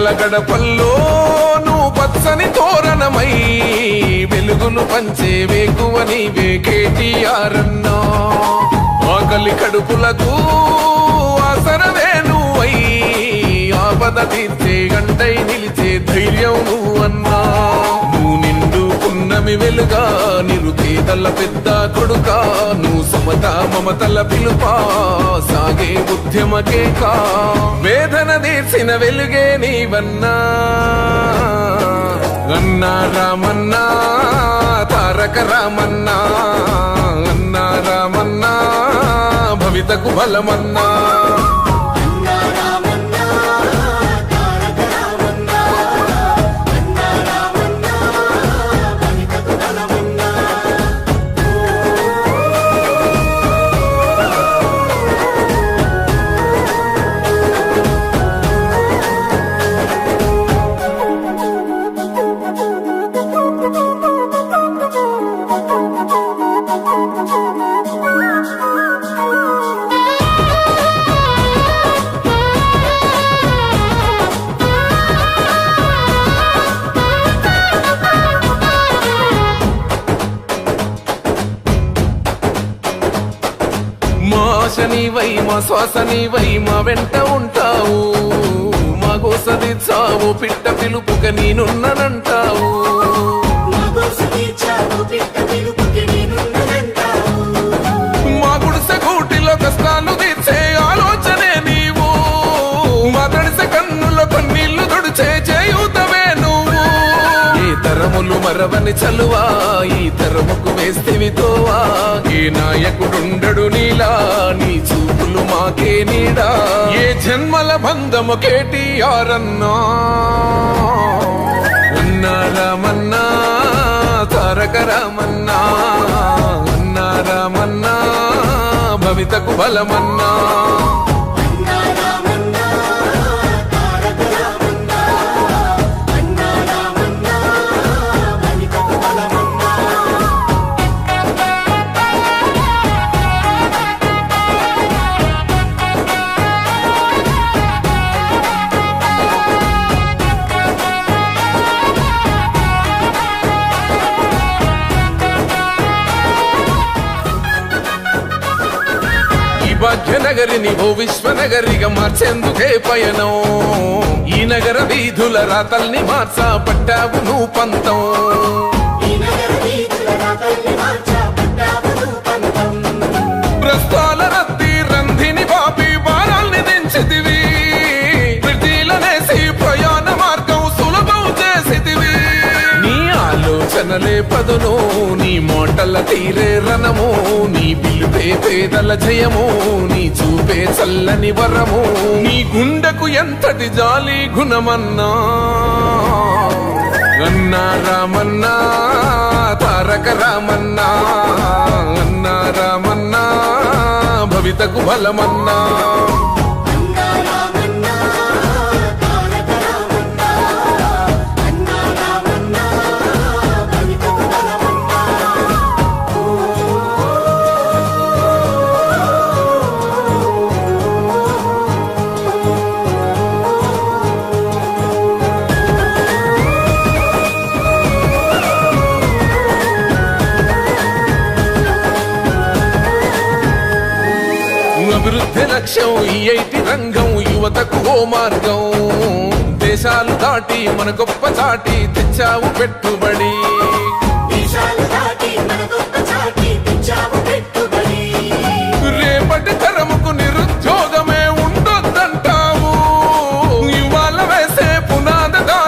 ప్రజల గడపల్లో నువ్వు పచ్చని తోరణమై వెలుగులు పంచే వేకువ నీవే కేటీఆర్ అన్నా. ఆకలి కడుపులకు ఆసరవే నువ్వై ఆపద తీర్చే గంటై నిలిచే ధైర్యం నువ్వన్నా. నువ్వు నిండు పున్నమి వెలుగా నిరుపేదల పెద్ద కొడుకా. నువ్వు సమత మమతల పిలుపా సాగే ఉద్యమకే కా. వేదన తీర్చిన వెలుగే నీవన్నా. అన్నా రామన్నా తారక రామన్నా. అన్నా రామన్నా భవితకు బలమన్నా. నీవై మా శ్వాస నీవై మా వెంట ఉంటావు. మా గోసదిచ్చావు పిట్ట పిలుపుక నేనున్నానంటావు. మా గుడిసె గూటిలో కష్టాలు తీర్చే ఆలోచనే నీవు. మా తడిసె కన్నుల కన్నీళ్లు తుడిచే చేయూతవే నువ్వు. ఏ తరములు మరవని చలువా ఈ తరముకు వేస్తేవి తోవా. ఏ నాయకుడుండడు నీలా నీ చూపులు మాకే నీడా. ఏ జన్మల బంధము కేటీఆర్ అన్నా. అన్నా రామన్నా తారక రామన్నా. అన్నా రామన్నా భవితకు బలమన్నా. భాగ్యనగరిని ఓ విశ్వనగరిగా మార్చేందుకే పయనం. ఈ నగర వీధుల రాతల్ని మార్చా పట్టావు నువ్వు పంతం. ప్రస్తాల రత్తి రంధిని బాపి భారాల్ని దించితివి. ప్రతిలనేసి ప్రయాణ మార్గం సులభం చేసితివి. నీ ఆలోచనలే పదును నీ మోటల తీరే రణము. నీ పిలుపే పేదల జయము. నీ చూపే చల్లని వరము. నీ గుండెకు ఎంతటి జాలి గుణమన్నా. అన్నా రామన్నా తారక రామన్నా. అన్నా రామన్నా భవితకు బలమన్నా. అభివృద్ధి లక్ష్యం ఈ ఐటి రంగం యువతకు ఓ మార్గం. దేశాలు దాటి మన గొప్ప చాటి తెచ్చావు పెట్టుబడి.